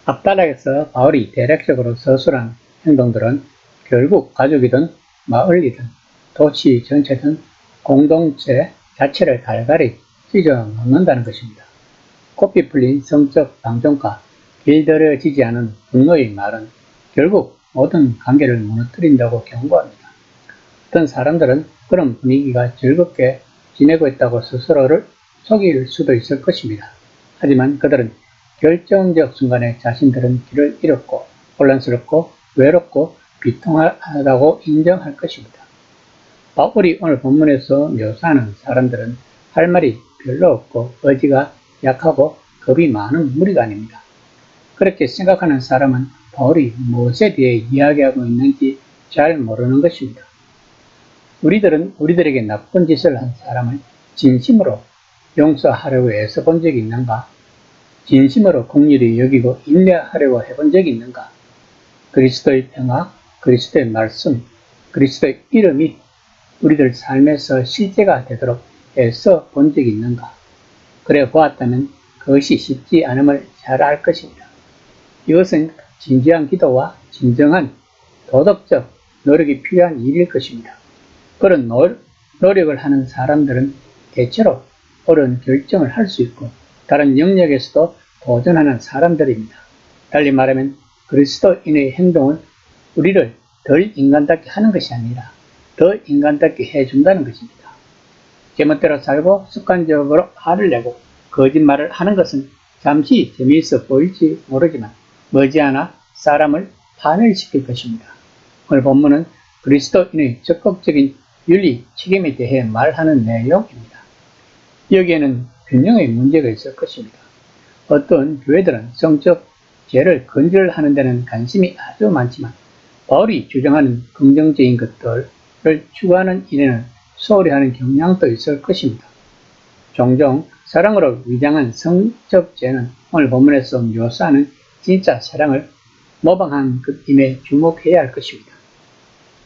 앞단락에서 바울이 대략적으로 서술한 행동들은 결국 가족이든 마을이든 도시 전체든 공동체 자체를 갈갈이 찢어 놓는다는 것입니다. 코피 풀린 성적 방종과 길들여지지 않은 분노의 말은 결국 모든 관계를 무너뜨린다고 경고합니다. 어떤 사람들은 그런 분위기가 즐겁게 지내고 있다고 스스로를 속일 수도 있을 것입니다. 하지만 그들은 결정적 순간에 자신들은 길을 잃었고 혼란스럽고 외롭고 비통하다고 인정할 것입니다. 바울이 오늘 본문에서 묘사하는 사람들은 할 말이 별로 없고 의지가 약하고 겁이 많은 무리가 아닙니다. 그렇게 생각하는 사람은 바울이 무엇에 대해 이야기하고 있는지 잘 모르는 것입니다. 우리들은 우리들에게 나쁜 짓을 한 사람을 진심으로 용서하려고 애써본 적이 있는가? 진심으로 긍휼히 여기고 인내하려고 해본 적이 있는가? 그리스도의 평화, 그리스도의 말씀, 그리스도의 이름이 우리들 삶에서 실제가 되도록 애써 본 적이 있는가? 그래 보았다면 그것이 쉽지 않음을 잘 알 것입니다. 이것은 진지한 기도와 진정한 도덕적 노력이 필요한 일일 것입니다. 그런 노력을 하는 사람들은 대체로 옳은 결정을 할 수 있고 다른 영역에서도 도전하는 사람들입니다. 달리 말하면 그리스도인의 행동은 우리를 덜 인간답게 하는 것이 아니라 더 인간답게 해준다는 것입니다. 제멋대로 살고 습관적으로 화를 내고 거짓말을 하는 것은 잠시 재미있어 보일지 모르지만 머지않아 사람을 파멸시킬 것입니다. 오늘 본문은 그리스도인의 적극적인 윤리 책임에 대해 말하는 내용입니다. 여기에는 균형의 문제가 있을 것입니다. 어떤 교회들은 성적 죄를 건절하는 데는 관심이 아주 많지만 바울이 주장하는 긍정적인 것들을 추구하는 일에는 소홀히 하는 경향도 있을 것입니다. 종종 사랑으로 위장한 성적 죄는 오늘 본문에서 묘사하는 진짜 사랑을 모방한 것임에 주목해야 할 것입니다.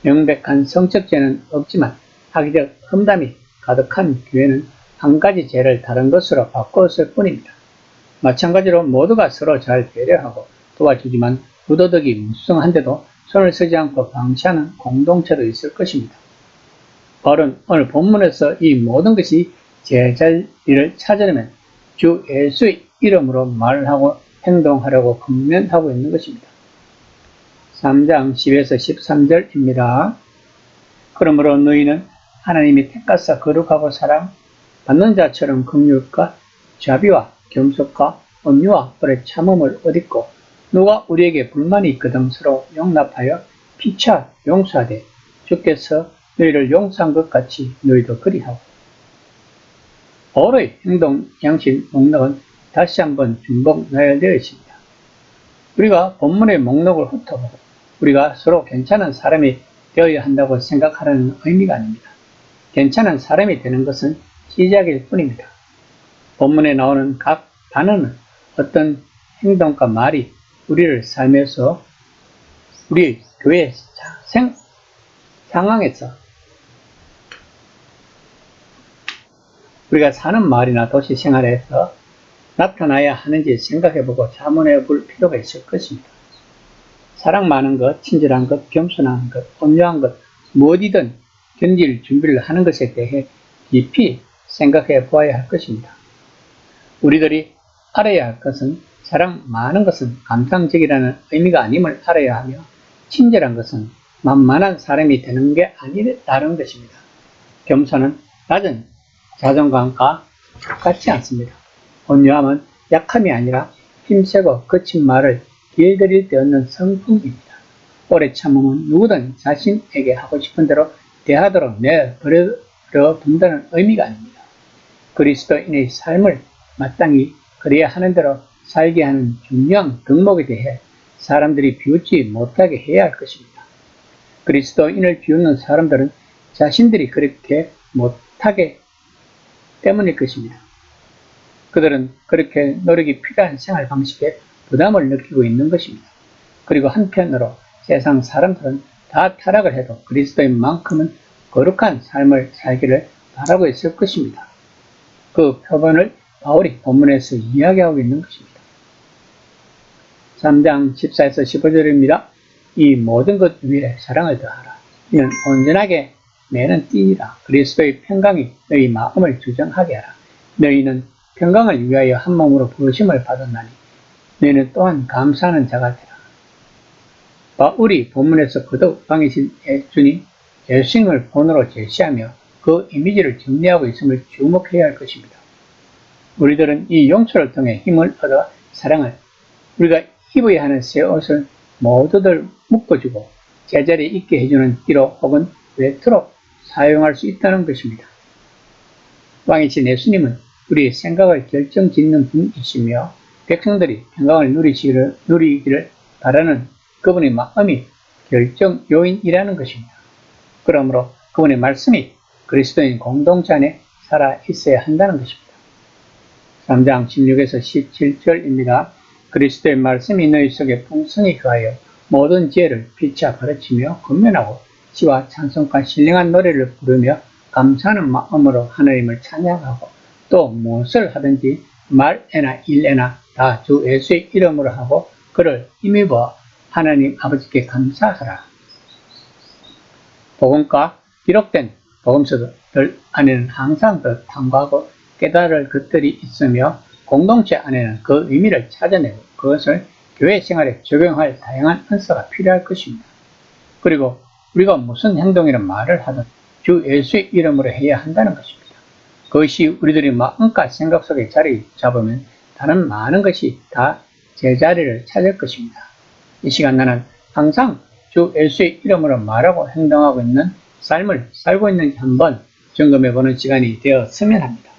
명백한 성적 죄는 없지만 악의적 험담이 가득한 교회는 한 가지 죄를 다른 것으로 바꿨을 뿐입니다. 마찬가지로 모두가 서로 잘 배려하고 도와주지만 부도덕이 무성한데도 손을 쓰지 않고 방치하는 공동체도 있을 것입니다. 바울은 오늘 본문에서 이 모든 것이 제자리를 찾으려면 주 예수의 이름으로 말하고 행동하려고 권면하고 있는 것입니다. 3장 10에서 13절입니다. 그러므로 너희는 하나님이 택하사 거룩하고 사랑 받는 자처럼 긍휼과 자비와 겸손과 온유와 오래 참음을 얻고 누가 우리에게 불만이 있거든 서로 용납하여 피차 용서하되 주께서 너희를 용서한 것 같이 너희도 그리하고. 바울의 행동 양식 목록은 다시 한번 중복 나열되어 있습니다. 우리가 본문의 목록을 훑어보고 우리가 서로 괜찮은 사람이 되어야 한다고 생각하라는 의미가 아닙니다. 괜찮은 사람이 되는 것은 시작일 뿐입니다. 본문에 나오는 각 단어는 어떤 행동과 말이 우리를 삶에서 우리 교회 상황에서 우리가 사는 마을이나 도시 생활에서 나타나야 하는지 생각해보고 자문해 볼 필요가 있을 것입니다. 사랑 많은 것, 친절한 것, 겸손한 것, 온유한 것, 무엇이든 견딜 준비를 하는 것에 대해 깊이 생각해 보아야 할 것입니다. 우리들이 알아야 할 것은 사랑 많은 것은 감상적이라는 의미가 아님을 알아야 하며 친절한 것은 만만한 사람이 되는 게 아니라는 것입니다. 겸손은 낮은 자존감과 같지 않습니다. 온유함은 약함이 아니라 힘세고 거친 말을 길들일 데 없는 성품입니다. 오래 참음은 누구든 자신에게 하고 싶은 대로 대하도록 내버려 둔다는 의미가 아닙니다. 그리스도인의 삶을 마땅히 그래야 하는 대로 살게 하는 중요한 덕목에 대해 사람들이 비웃지 못하게 해야 할 것입니다. 그리스도인을 비웃는 사람들은 자신들이 그렇게 못하게 때문일 것입니다. 그들은 그렇게 노력이 필요한 생활 방식에 부담을 느끼고 있는 것입니다. 그리고 한편으로 세상 사람들은 다 타락을 해도 그리스도인만큼은 거룩한 삶을 살기를 바라고 있을 것입니다. 그 표본을 바울이 본문에서 이야기하고 있는 것입니다. 3장 14에서 15절입니다. 이 모든 것 위에 사랑을 더하라. 이는 온전하게 매는 띠니라. 그리스도의 평강이 너희 마음을 주정하게 하라. 너희는 평강을 위하여 한 몸으로 부르심을 받았나니 너희는 또한 감사하는 자가 되라. 바울이 본문에서 거듭 왕이신 주님 예수님을 본으로 제시하며 그 이미지를 정리하고 있음을 주목해야 할 것입니다. 우리들은 이 용처를 통해 힘을 얻어 사랑을, 우리가 입어야 하는 새 옷을 모두들 묶어주고 제자리에 있게 해주는 띠로 혹은 외투로 사용할 수 있다는 것입니다. 왕이신 예수님은 우리의 생각을 결정짓는 분이시며 백성들이 평강을 누리기를 바라는 그분의 마음이 결정 요인이라는 것입니다. 그러므로 그분의 말씀이 그리스도인 공동체 안에 살아 있어야 한다는 것입니다. 3장 16에서 17절입니다. 그리스도의 말씀이 너희 속에 풍성히 거하여 모든 지혜를 피차 가르치며 권면하고 시와 찬송과 신령한 노래를 부르며 감사하는 마음으로 하나님을 찬양하고 또 무엇을 하든지 말에나 일에나 다 주 예수의 이름으로 하고 그를 힘입어 하나님 아버지께 감사하라. 복음과 기록된 복음서들 안에는 항상 더 탐구하고 깨달을 것들이 있으며 공동체 안에는 그 의미를 찾아내고 그것을 교회 생활에 적용할 다양한 은사가 필요할 것입니다. 그리고 우리가 무슨 행동이나 말을 하든 주 예수의 이름으로 해야 한다는 것입니다. 그것이 우리들의 마음과 생각 속에 자리 잡으면 다른 많은 것이 다 제자리를 찾을 것입니다. 이 시간 나는 항상 주 예수의 이름으로 말하고 행동하고 있는 삶을 살고 있는지 한번 점검해보는 시간이 되었으면 합니다.